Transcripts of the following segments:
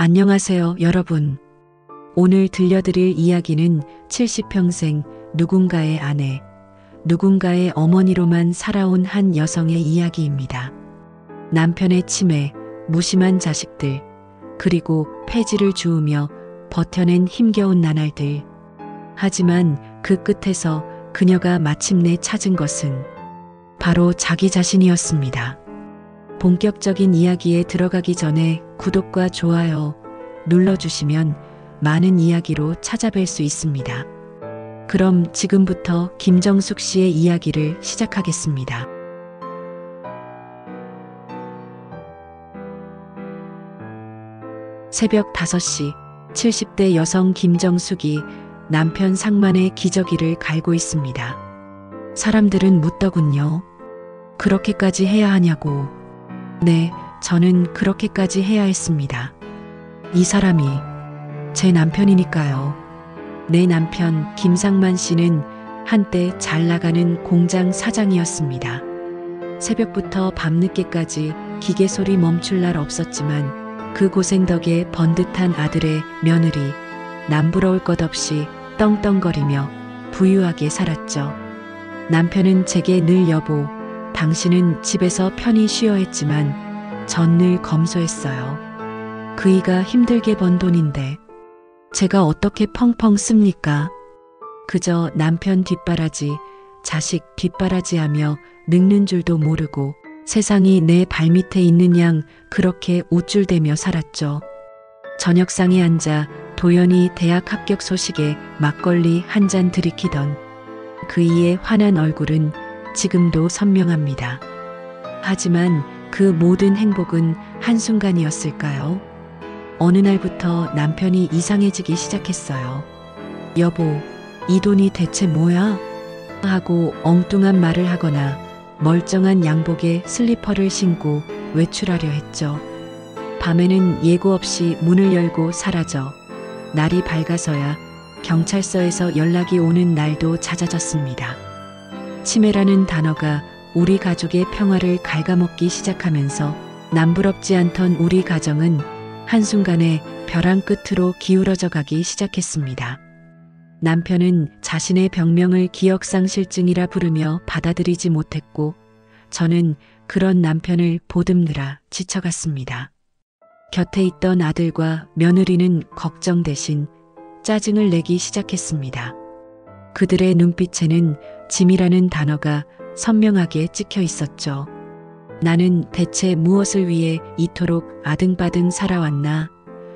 안녕하세요, 여러분. 오늘 들려드릴 이야기는 70평생 누군가의 아내, 누군가의 어머니로만 살아온 한 여성의 이야기입니다. 남편의 치매, 무심한 자식들, 그리고 폐지를 주우며 버텨낸 힘겨운 나날들. 하지만 그 끝에서 그녀가 마침내 찾은 것은 바로 자기 자신이었습니다. 본격적인 이야기에 들어가기 전에 구독과 좋아요 눌러주시면 많은 이야기로 찾아뵐 수 있습니다. 그럼 지금부터 김정숙 씨의 이야기를 시작하겠습니다. 새벽 5시, 70대 여성 김정숙이 남편 상만의 기저귀를 갈고 있습니다. 사람들은 묻더군요. 그렇게까지 해야 하냐고. 네, 저는 그렇게까지 해야 했습니다. 이 사람이 제 남편이니까요. 내 남편 김상만 씨는 한때 잘 나가는 공장 사장이었습니다. 새벽부터 밤늦게까지 기계 소리 멈출 날 없었지만 그 고생 덕에 번듯한 아들의 며느리, 남부러울 것 없이 떵떵거리며 부유하게 살았죠. 남편은 제게 늘 여보, 당신은 집에서 편히 쉬어 했지만 전 늘 검소했어요. 그이가 힘들게 번 돈인데 제가 어떻게 펑펑 씁니까? 그저 남편 뒷바라지, 자식 뒷바라지하며 늙는 줄도 모르고 세상이 내 발밑에 있는 양 그렇게 우쭐대며 살았죠. 저녁상에 앉아 도연이 대학 합격 소식에 막걸리 한 잔 들이키던 그이의 환한 얼굴은 지금도 선명합니다. 하지만 그 모든 행복은 한순간이었을까요? 어느 날부터 남편이 이상해지기 시작했어요. 여보, 이 돈이 대체 뭐야? 하고 엉뚱한 말을 하거나 멀쩡한 양복에 슬리퍼를 신고 외출하려 했죠. 밤에는 예고 없이 문을 열고 사라져 날이 밝아서야 경찰서에서 연락이 오는 날도 잦아졌습니다. 치매라는 단어가 우리 가족의 평화를 갉아먹기 시작하면서 남부럽지 않던 우리 가정은 한순간에 벼랑 끝으로 기울어져 가기 시작했습니다. 남편은 자신의 병명을 기억상실증이라 부르며 받아들이지 못했고 저는 그런 남편을 보듬느라 지쳐갔습니다. 곁에 있던 아들과 며느리는 걱정 대신 짜증을 내기 시작했습니다. 그들의 눈빛에는 짐이라는 단어가 선명하게 찍혀 있었죠. 나는 대체 무엇을 위해 이토록 아등바등 살아왔나?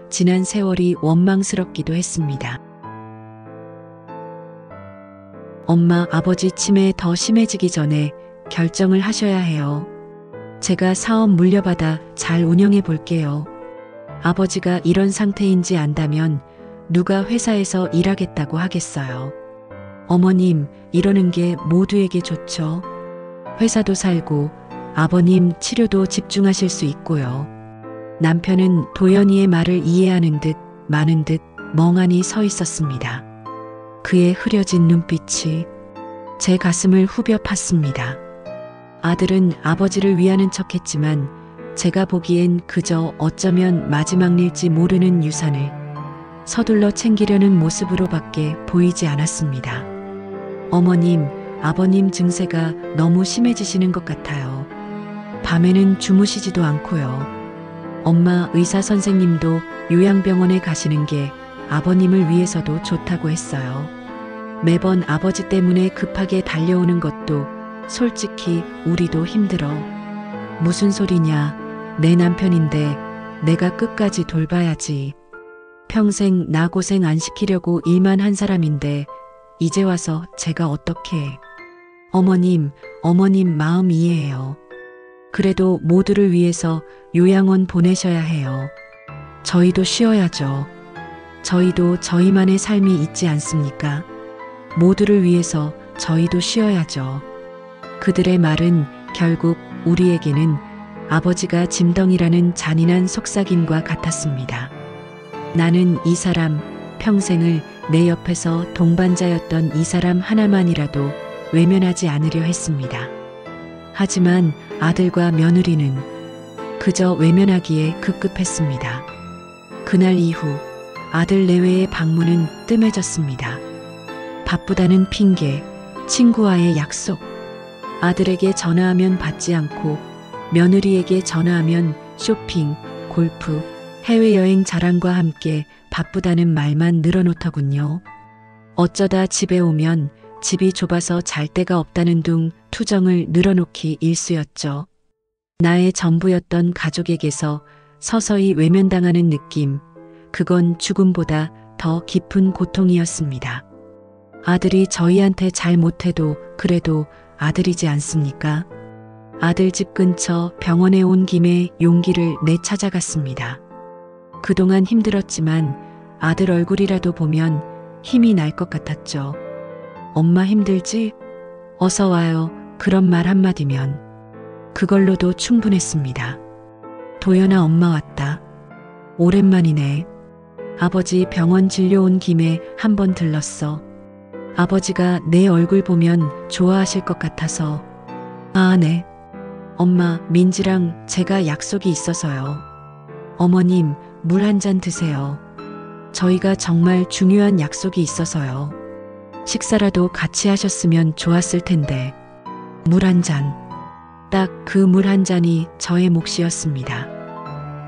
지난 세월이 원망스럽기도 했습니다. 엄마, 아버지 치매 더 심해지기 전에 결정을 하셔야 해요. 제가 사업 물려받아 잘 운영해 볼게요. 아버지가 이런 상태인지 안다면 누가 회사에서 일하겠다고 하겠어요. 어머님, 이러는 게 모두에게 좋죠. 회사도 살고 아버님 치료도 집중하실 수 있고요. 남편은 도연이의 말을 이해하는 듯 마는 듯 멍하니 서 있었습니다. 그의 흐려진 눈빛이 제 가슴을 후벼 팠습니다. 아들은 아버지를 위하는 척했지만 제가 보기엔 그저 어쩌면 마지막 일지 모르는 유산을 서둘러 챙기려는 모습으로밖에 보이지 않았습니다. 어머님, 아버님 증세가 너무 심해지시는 것 같아요. 밤에는 주무시지도 않고요. 엄마, 의사 선생님도 요양병원에 가시는 게 아버님을 위해서도 좋다고 했어요. 매번 아버지 때문에 급하게 달려오는 것도 솔직히 우리도 힘들어. 무슨 소리냐, 내 남편인데 내가 끝까지 돌봐야지. 평생 나 고생 안 시키려고 일만 한 사람인데 이제 와서 제가 어떻게. 어머님 마음 이해해요. 그래도 모두를 위해서 요양원 보내셔야 해요. 저희도 쉬어야죠. 저희도 저희만의 삶이 있지 않습니까? 모두를 위해서 저희도 쉬어야죠. 그들의 말은 결국 우리에게는 아버지가 짐덩이라는 잔인한 속삭임과 같았습니다. 나는 이 사람, 평생을 내 옆에서 동반자였던 이 사람 하나만이라도 외면하지 않으려 했습니다. 하지만 아들과 며느리는 그저 외면하기에 급급했습니다. 그날 이후 아들 내외의 방문은 뜸해졌습니다. 바쁘다는 핑계, 친구와의 약속, 아들에게 전화하면 받지 않고 며느리에게 전화하면 쇼핑, 골프, 해외여행 자랑과 함께 바쁘다는 말만 늘어놓더군요. 어쩌다 집에 오면 집이 좁아서 잘 데가 없다는 둥 투정을 늘어놓기 일쑤였죠. 나의 전부였던 가족에게서 서서히 외면당하는 느낌, 그건 죽음보다 더 깊은 고통이었습니다. 아들이 저희한테 잘 못해도 그래도 아들이지 않습니까? 아들 집 근처 병원에 온 김에 용기를 내 찾아갔습니다. 그동안 힘들었지만 아들 얼굴이라도 보면 힘이 날 것 같았죠. 엄마 힘들지? 어서 와요. 그런 말 한마디면 그걸로도 충분했습니다. 도연아, 엄마 왔다. 오랜만이네. 아버지 병원 진료 온 김에 한번 들렀어. 아버지가 내 얼굴 보면 좋아하실 것 같아서. 아, 네. 엄마, 민지랑 제가 약속이 있어서요. 어머님, 물 한 잔 드세요. 저희가 정말 중요한 약속이 있어서요. 식사라도 같이 하셨으면 좋았을 텐데. 물 한 잔. 딱 그 물 한 잔이 저의 몫이었습니다.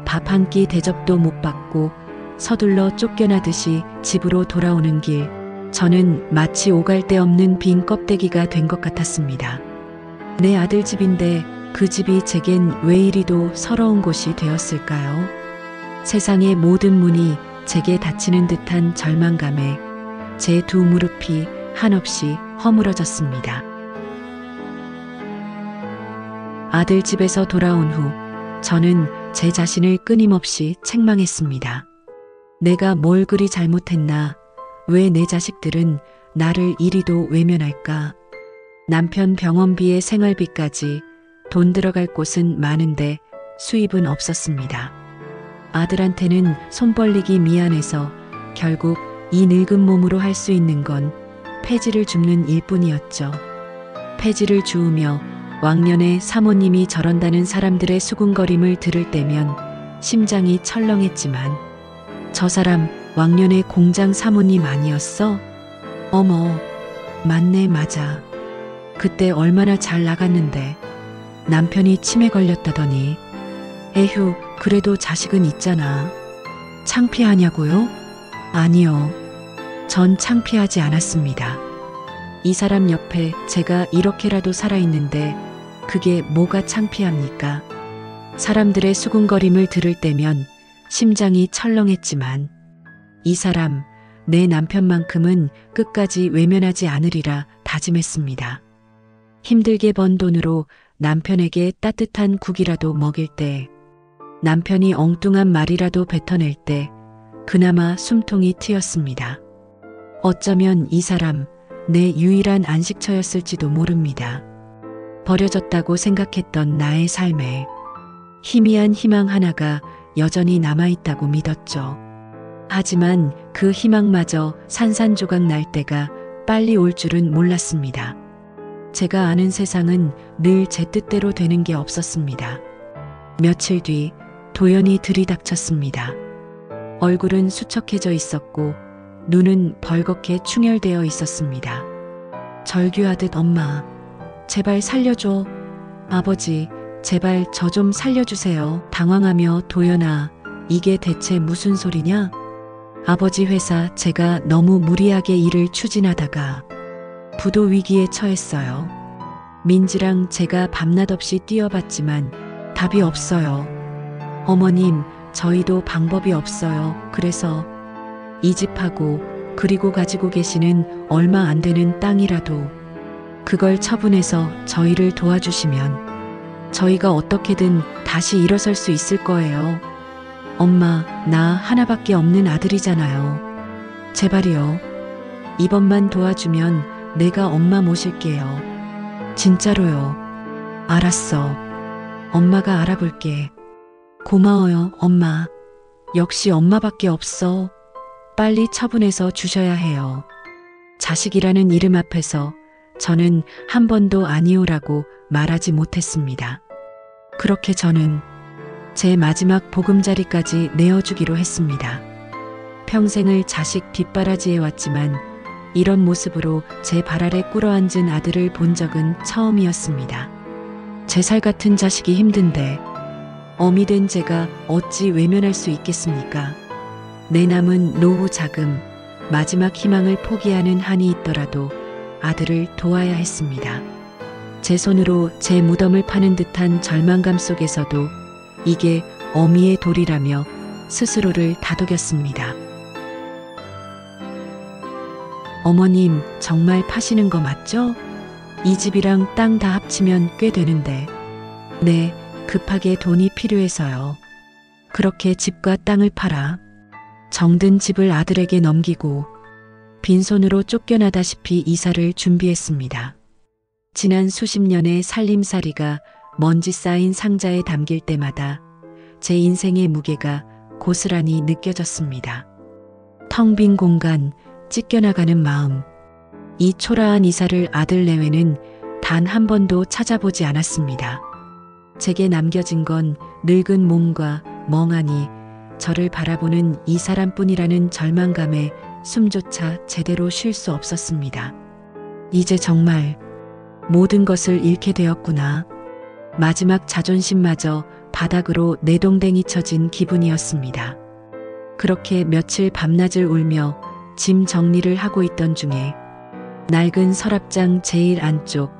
밥 한 끼 대접도 못 받고 서둘러 쫓겨나듯이 집으로 돌아오는 길, 저는 마치 오갈 데 없는 빈 껍데기가 된 것 같았습니다. 내 아들 집인데 그 집이 제겐 왜 이리도 서러운 곳이 되었을까요? 세상의 모든 문이 제게 닫히는 듯한 절망감에 제 두 무릎이 한없이 허물어졌습니다. 아들 집에서 돌아온 후 저는 제 자신을 끊임없이 책망했습니다. 내가 뭘 그리 잘못했나? 왜 내 자식들은 나를 이리도 외면할까? 남편 병원비에 생활비까지 돈 들어갈 곳은 많은데 수입은 없었습니다. 아들한테는 손 벌리기 미안해서 결국 이 늙은 몸으로 할 수 있는 건 폐지를 줍는 일뿐이었죠. 폐지를 주우며 왕년에 사모님이 저런다는 사람들의 수군거림을 들을 때면 심장이 철렁했지만 저 사람 왕년의 공장 사모님 아니었어? 어머, 맞네, 맞아. 그때 얼마나 잘 나갔는데 남편이 치매 걸렸다더니. 에휴, 그래도 자식은 있잖아. 창피하냐고요? 아니요. 전 창피하지 않았습니다. 이 사람 옆에 제가 이렇게라도 살아있는데 그게 뭐가 창피합니까? 사람들의 수군거림을 들을 때면 심장이 철렁했지만 이 사람, 내 남편만큼은 끝까지 외면하지 않으리라 다짐했습니다. 힘들게 번 돈으로 남편에게 따뜻한 국이라도 먹일 때, 남편이 엉뚱한 말이라도 뱉어낼 때 그나마 숨통이 트였습니다. 어쩌면 이 사람, 내 유일한 안식처였을지도 모릅니다. 버려졌다고 생각했던 나의 삶에 희미한 희망 하나가 여전히 남아있다고 믿었죠. 하지만 그 희망마저 산산조각 날 때가 빨리 올 줄은 몰랐습니다. 제가 아는 세상은 늘 제 뜻대로 되는 게 없었습니다. 며칠 뒤 도연이 들이닥쳤습니다. 얼굴은 수척해져 있었고 눈은 벌겋게 충혈되어 있었습니다. 절규하듯 엄마, 제발 살려줘. 아버지, 제발 저 좀 살려주세요. 당황하며 도연아, 이게 대체 무슨 소리냐? 아버지 회사 제가 너무 무리하게 일을 추진하다가 부도 위기에 처했어요. 민지랑 제가 밤낮 없이 뛰어봤지만 답이 없어요. 어머님, 저희도 방법이 없어요. 그래서 이 집하고 그리고 가지고 계시는 얼마 안 되는 땅이라도 그걸 처분해서 저희를 도와주시면 저희가 어떻게든 다시 일어설 수 있을 거예요. 엄마, 나 하나밖에 없는 아들이잖아요. 제발이요. 이번만 도와주면 내가 엄마 모실게요. 진짜로요. 알았어. 엄마가 알아볼게. 고마워요, 엄마. 역시 엄마밖에 없어. 빨리 처분해서 주셔야 해요. 자식이라는 이름 앞에서 저는 한 번도 아니오라고 말하지 못했습니다. 그렇게 저는 제 마지막 보금자리까지 내어주기로 했습니다. 평생을 자식 뒷바라지해 왔지만 이런 모습으로 제 발 아래 꿇어앉은 아들을 본 적은 처음이었습니다. 제 살 같은 자식이 힘든데 어미 된 제가 어찌 외면할 수 있겠습니까? 내 남은 노후 자금, 마지막 희망을 포기하는 한이 있더라도 아들을 도와야 했습니다. 제 손으로 제 무덤을 파는 듯한 절망감 속에서도 이게 어미의 도리라며 스스로를 다독였습니다. 어머님, 정말 파시는 거 맞죠? 이 집이랑 땅 다 합치면 꽤 되는데. 네, 급하게 돈이 필요해서요. 그렇게 집과 땅을 팔아 정든 집을 아들에게 넘기고 빈손으로 쫓겨나다시피 이사를 준비했습니다. 지난 수십 년의 살림살이가 먼지 쌓인 상자에 담길 때마다 제 인생의 무게가 고스란히 느껴졌습니다. 텅 빈 공간, 찢겨나가는 마음. 이 초라한 이사를 아들 내외는 단 한 번도 찾아보지 않았습니다. 제게 남겨진 건 늙은 몸과 멍하니 저를 바라보는 이 사람뿐이라는 절망감에 숨조차 제대로 쉴 수 없었습니다. 이제 정말 모든 것을 잃게 되었구나. 마지막 자존심마저 바닥으로 내동댕이 쳐진 기분이었습니다. 그렇게 며칠 밤낮을 울며 짐 정리를 하고 있던 중에 낡은 서랍장 제일 안쪽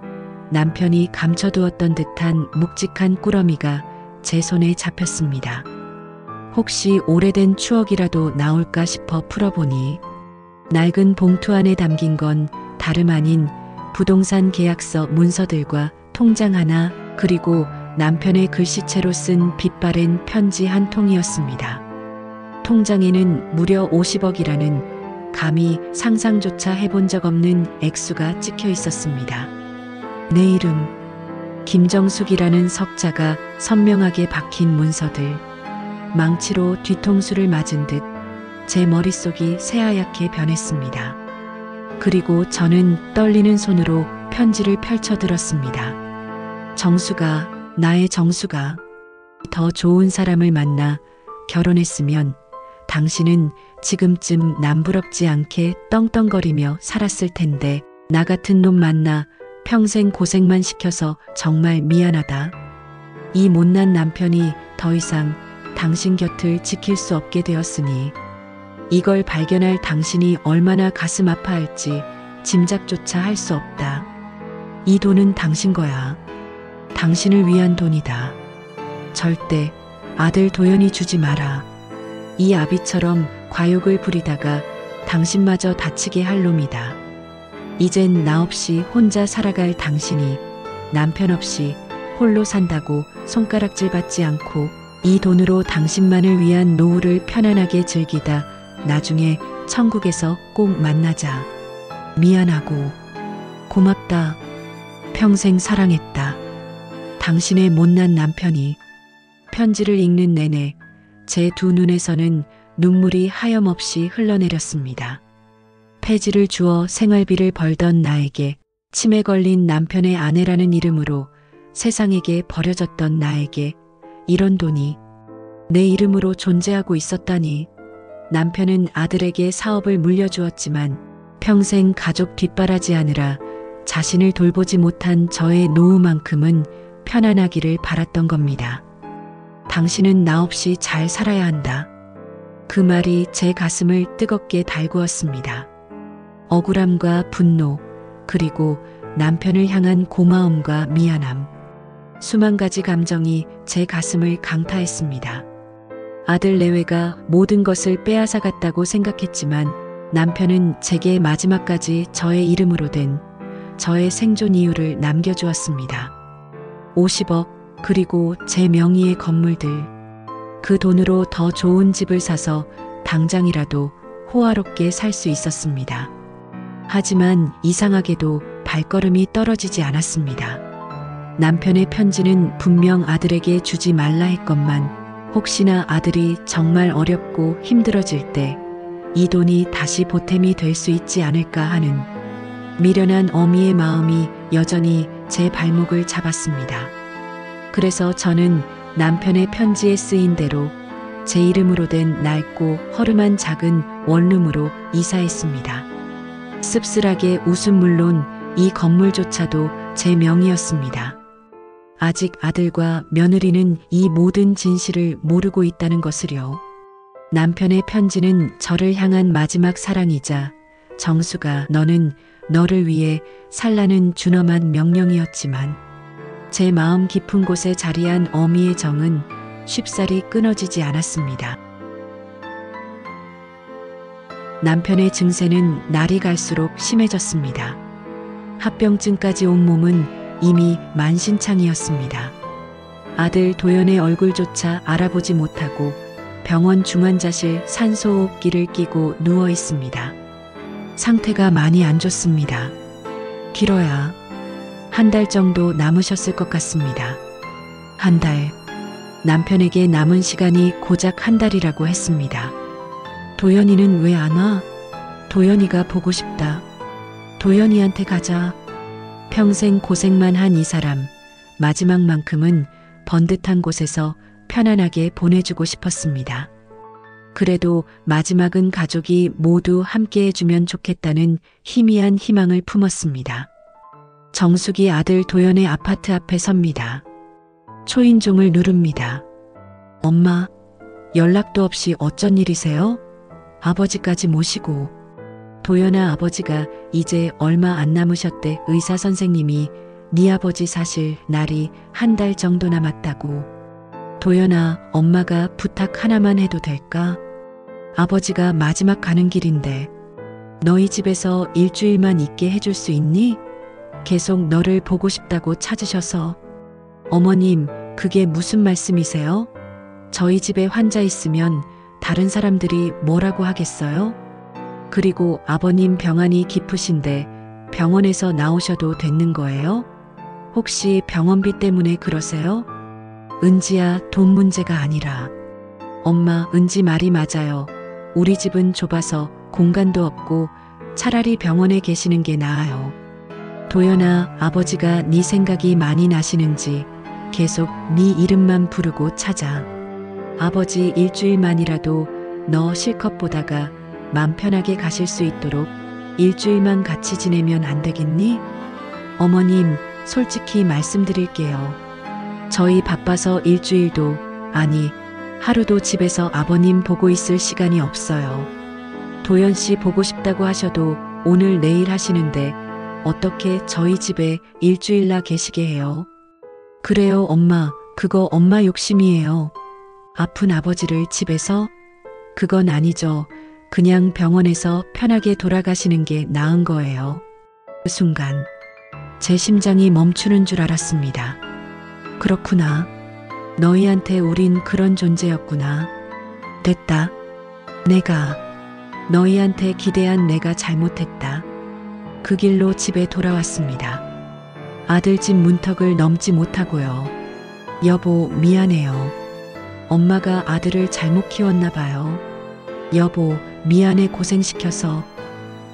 남편이 감춰두었던 듯한 묵직한 꾸러미가 제 손에 잡혔습니다. 혹시 오래된 추억이라도 나올까 싶어 풀어보니 낡은 봉투 안에 담긴 건 다름 아닌 부동산 계약서 문서들과 통장 하나, 그리고 남편의 글씨체로 쓴 빛바랜 편지 한 통이었습니다. 통장에는 무려 50억이라는 감히 상상조차 해본 적 없는 액수가 찍혀 있었습니다. 내 이름, 김정숙이라는 석자가 선명하게 박힌 문서들, 망치로 뒤통수를 맞은 듯 제 머릿속이 새하얗게 변했습니다. 그리고 저는 떨리는 손으로 편지를 펼쳐들었습니다. 정수가, 나의 정수가, 더 좋은 사람을 만나 결혼했으면 당신은 지금쯤 남부럽지 않게 떵떵거리며 살았을 텐데 나 같은 놈 만나 평생 고생만 시켜서 정말 미안하다. 이 못난 남편이 더 이상 당신 곁을 지킬 수 없게 되었으니 이걸 발견할 당신이 얼마나 가슴 아파할지 짐작조차 할 수 없다. 이 돈은 당신 거야. 당신을 위한 돈이다. 절대 아들 도연이 주지 마라. 이 아비처럼 과욕을 부리다가 당신마저 다치게 할 놈이다. 이젠 나 없이 혼자 살아갈 당신이 남편 없이 홀로 산다고 손가락질 받지 않고 이 돈으로 당신만을 위한 노후를 편안하게 즐기다 나중에 천국에서 꼭 만나자. 미안하고 고맙다. 평생 사랑했다. 당신의 못난 남편이. 편지를 읽는 내내 제 두 눈에서는 눈물이 하염없이 흘러내렸습니다. 폐지를 주어 생활비를 벌던 나에게, 치매 걸린 남편의 아내라는 이름으로 세상에게 버려졌던 나에게 이런 돈이 내 이름으로 존재하고 있었다니. 남편은 아들에게 사업을 물려주었지만 평생 가족 뒷바라지하느라 자신을 돌보지 못한 저의 노후만큼은 편안하기를 바랐던 겁니다. 당신은 나 없이 잘 살아야 한다. 그 말이 제 가슴을 뜨겁게 달구었습니다. 억울함과 분노, 그리고 남편을 향한 고마움과 미안함, 수만 가지 감정이 제 가슴을 강타했습니다. 아들 내외가 모든 것을 빼앗아 갔다고 생각했지만 남편은 제게 마지막까지 저의 이름으로 된 저의 생존 이유를 남겨주었습니다. 50억, 그리고 제 명의의 건물들. 그 돈으로 더 좋은 집을 사서 당장이라도 호화롭게 살 수 있었습니다. 하지만 이상하게도 발걸음이 떨어지지 않았습니다. 남편의 편지는 분명 아들에게 주지 말라 했건만 혹시나 아들이 정말 어렵고 힘들어질 때 이 돈이 다시 보탬이 될 수 있지 않을까 하는 미련한 어미의 마음이 여전히 제 발목을 잡았습니다. 그래서 저는 남편의 편지에 쓰인 대로 제 이름으로 된 낡고 허름한 작은 원룸으로 이사했습니다. 씁쓸하게 웃음 물론 이 건물조차도 제 명의였습니다. 아직 아들과 며느리는 이 모든 진실을 모르고 있다는 것을요. 남편의 편지는 저를 향한 마지막 사랑이자 정수가 너는 너를 위해 살라는 준엄한 명령이었지만 제 마음 깊은 곳에 자리한 어미의 정은 쉽사리 끊어지지 않았습니다. 남편의 증세는 날이 갈수록 심해졌습니다. 합병증까지 온 몸은 이미 만신창이었습니다. 아들 도연의 얼굴조차 알아보지 못하고 병원 중환자실 산소호흡기를 끼고 누워 있습니다. 상태가 많이 안 좋습니다. 길어야 한 달 정도 남으셨을 것 같습니다. 한 달. 남편에게 남은 시간이 고작 한 달이라고 했습니다. 도연이는 왜 안 와? 도연이가 보고 싶다. 도연이한테 가자. 평생 고생만 한 이 사람, 마지막만큼은 번듯한 곳에서 편안하게 보내주고 싶었습니다. 그래도 마지막은 가족이 모두 함께 해주면 좋겠다는 희미한 희망을 품었습니다. 정숙이 아들 도연의 아파트 앞에 섭니다. 초인종을 누릅니다. 엄마, 연락도 없이 어쩐 일이세요? 아버지까지 모시고. 도연아, 아버지가 이제 얼마 안 남으셨대. 의사 선생님이 네 아버지 사실 날이 한 달 정도 남았다고. 도연아, 엄마가 부탁 하나만 해도 될까? 아버지가 마지막 가는 길인데 너희 집에서 일주일만 있게 해줄 수 있니? 계속 너를 보고 싶다고 찾으셔서. 어머님, 그게 무슨 말씀이세요? 저희 집에 환자 있으면 다른 사람들이 뭐라고 하겠어요? 그리고 아버님 병환이 깊으신데 병원에서 나오셔도 되는 거예요? 혹시 병원비 때문에 그러세요? 은지야, 돈 문제가 아니라. 엄마, 은지 말이 맞아요. 우리 집은 좁아서 공간도 없고 차라리 병원에 계시는 게 나아요. 도연아, 아버지가 네 생각이 많이 나시는지 계속 네 이름만 부르고 찾아. 아버지 일주일만이라도 너 실컷 보다가 맘 편하게 가실 수 있도록 일주일만 같이 지내면 안 되겠니? 어머님, 솔직히 말씀드릴게요. 저희 바빠서 일주일도, 아니, 하루도 집에서 아버님 보고 있을 시간이 없어요. 도연 씨 보고 싶다고 하셔도 오늘 내일 하시는데 어떻게 저희 집에 일주일나 계시게 해요? 그래요, 엄마. 그거 엄마 욕심이에요. 아픈 아버지를 집에서? 그건 아니죠. 그냥 병원에서 편하게 돌아가시는 게 나은 거예요. 그 순간 제 심장이 멈추는 줄 알았습니다. 그렇구나. 너희한테 우린 그런 존재였구나. 됐다. 내가 너희한테 기대한 내가 잘못했다. 그 길로 집에 돌아왔습니다. 아들 집 문턱을 넘지 못하고요. 여보, 미안해요. 엄마가 아들을 잘못 키웠나 봐요. 여보, 미안해, 고생시켜서.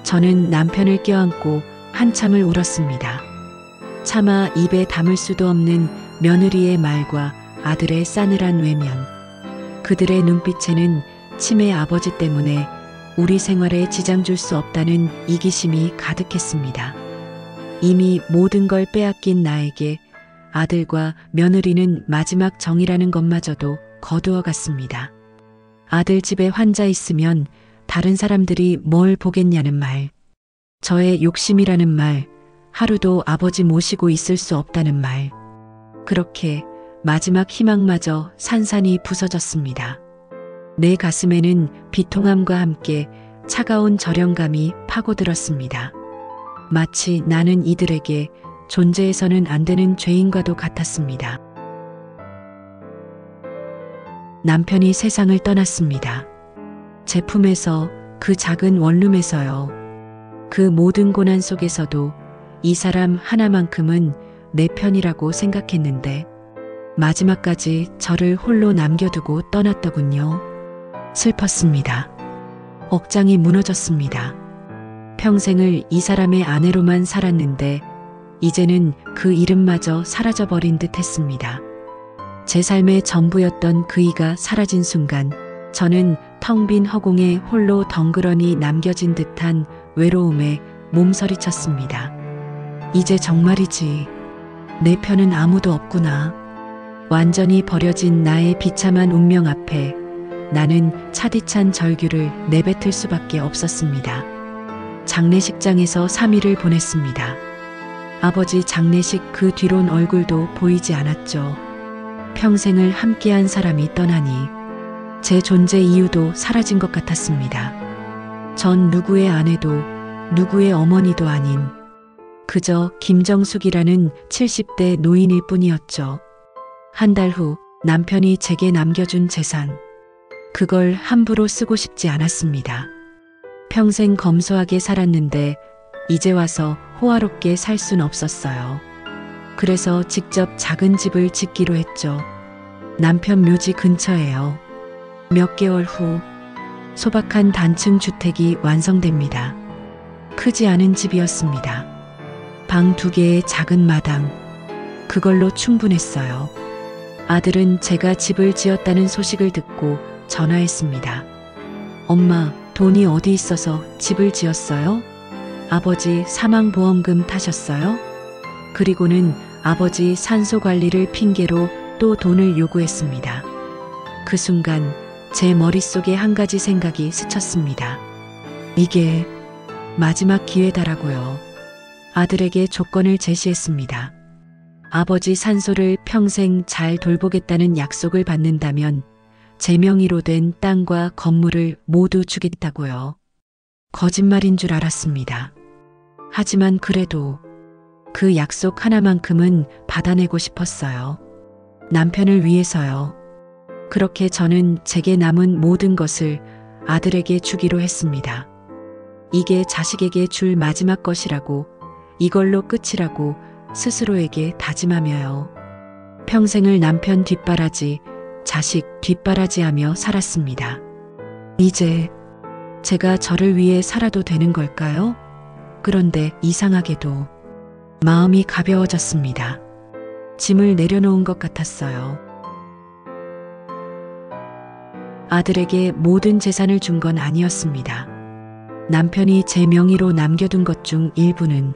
저는 남편을 껴안고 한참을 울었습니다. 차마 입에 담을 수도 없는 며느리의 말과 아들의 싸늘한 외면. 그들의 눈빛에는 치매 아버지 때문에 우리 생활에 지장 줄 수 없다는 이기심이 가득했습니다. 이미 모든 걸 빼앗긴 나에게 아들과 며느리는 마지막 정이라는 것마저도 거두어 갔습니다. 아들 집에 환자 있으면 다른 사람들이 뭘 보겠냐는 말, 저의 욕심이라는 말, 하루도 아버지 모시고 있을 수 없다는 말. 그렇게 마지막 희망마저 산산이 부서졌습니다. 내 가슴에는 비통함과 함께 차가운 절연감이 파고들었습니다. 마치 나는 이들에게 존재해서는 안 되는 죄인과도 같았습니다. 남편이 세상을 떠났습니다. 제 품에서, 그 작은 원룸에서요. 그 모든 고난 속에서도 이 사람 하나만큼은 내 편이라고 생각했는데 마지막까지 저를 홀로 남겨두고 떠났더군요. 슬펐습니다. 억장이 무너졌습니다. 평생을 이 사람의 아내로만 살았는데 이제는 그 이름마저 사라져버린 듯 했습니다. 제 삶의 전부였던 그이가 사라진 순간 저는 텅 빈 허공에 홀로 덩그러니 남겨진 듯한 외로움에 몸서리쳤습니다. 이제 정말이지. 내 편은 아무도 없구나. 완전히 버려진 나의 비참한 운명 앞에 나는 차디찬 절규를 내뱉을 수밖에 없었습니다. 장례식장에서 3일을 보냈습니다. 아버지 장례식 그 뒤론 얼굴도 보이지 않았죠. 평생을 함께한 사람이 떠나니 제 존재 이유도 사라진 것 같았습니다. 전 누구의 아내도 누구의 어머니도 아닌 그저 김정숙이라는 70대 노인일 뿐이었죠. 한 달 후 남편이 제게 남겨준 재산, 그걸 함부로 쓰고 싶지 않았습니다. 평생 검소하게 살았는데 이제 와서 호화롭게 살 순 없었어요. 그래서 직접 작은 집을 짓기로 했죠. 남편 묘지 근처에요. 몇 개월 후 소박한 단층 주택이 완성됩니다. 크지 않은 집이었습니다. 방 2개의 작은 마당, 그걸로 충분했어요. 아들은 제가 집을 지었다는 소식을 듣고 전화했습니다. 엄마, 돈이 어디 있어서 집을 지었어요? 아버지 사망보험금 타셨어요? 그리고는 아버지 산소 관리를 핑계로 또 돈을 요구했습니다. 그 순간 제 머릿속에 한 가지 생각이 스쳤습니다. 이게 마지막 기회다라고요. 아들에게 조건을 제시했습니다. 아버지 산소를 평생 잘 돌보겠다는 약속을 받는다면 제 명의로 된 땅과 건물을 모두 주겠다고요. 거짓말인 줄 알았습니다. 하지만 그래도 그 약속 하나만큼은 받아내고 싶었어요. 남편을 위해서요. 그렇게 저는 제게 남은 모든 것을 아들에게 주기로 했습니다. 이게 자식에게 줄 마지막 것이라고, 이걸로 끝이라고 스스로에게 다짐하며요. 평생을 남편 뒷바라지, 자식 뒷바라지하며 살았습니다. 이제 제가 저를 위해 살아도 되는 걸까요? 그런데 이상하게도 마음이 가벼워졌습니다. 짐을 내려놓은 것 같았어요. 아들에게 모든 재산을 준 건 아니었습니다. 남편이 제 명의로 남겨둔 것 중 일부는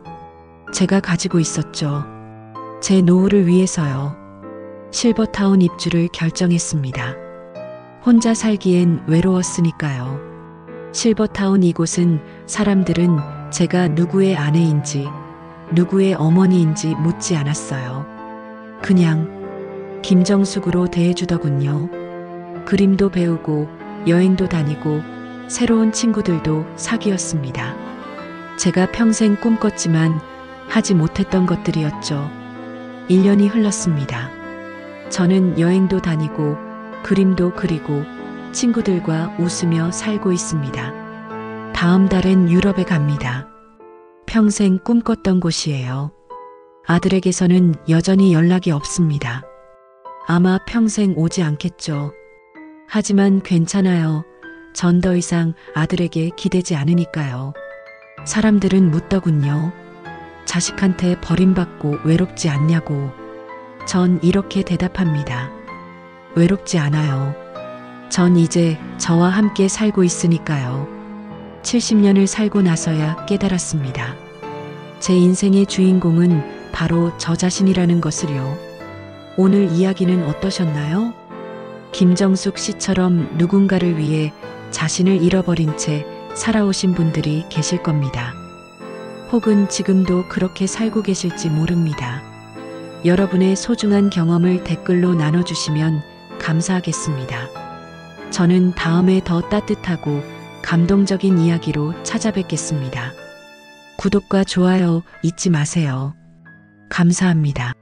제가 가지고 있었죠. 제 노후를 위해서요. 실버타운 입주를 결정했습니다. 혼자 살기엔 외로웠으니까요. 실버타운 이곳은 사람들은 제가 누구의 아내인지 누구의 어머니인지 묻지 않았어요. 그냥 김정숙으로 대해주더군요. 그림도 배우고 여행도 다니고 새로운 친구들도 사귀었습니다. 제가 평생 꿈꿨지만 하지 못했던 것들이었죠. 1년이 흘렀습니다. 저는 여행도 다니고 그림도 그리고 친구들과 웃으며 살고 있습니다. 다음 달엔 유럽에 갑니다. 평생 꿈꿨던 곳이에요. 아들에게서는 여전히 연락이 없습니다. 아마 평생 오지 않겠죠. 하지만 괜찮아요. 전 더 이상 아들에게 기대지 않으니까요. 사람들은 묻더군요. 자식한테 버림받고 외롭지 않냐고. 전 이렇게 대답합니다. 외롭지 않아요. 전 이제 저와 함께 살고 있으니까요. 70년을 살고 나서야 깨달았습니다. 제 인생의 주인공은 바로 저 자신이라는 것을요. 오늘 이야기는 어떠셨나요? 김정숙 씨처럼 누군가를 위해 자신을 잃어버린 채 살아오신 분들이 계실 겁니다. 혹은 지금도 그렇게 살고 계실지 모릅니다. 여러분의 소중한 경험을 댓글로 나눠주시면 감사하겠습니다. 저는 다음에 더 따뜻하고 감동적인 이야기로 찾아뵙겠습니다. 구독과 좋아요 잊지 마세요. 감사합니다.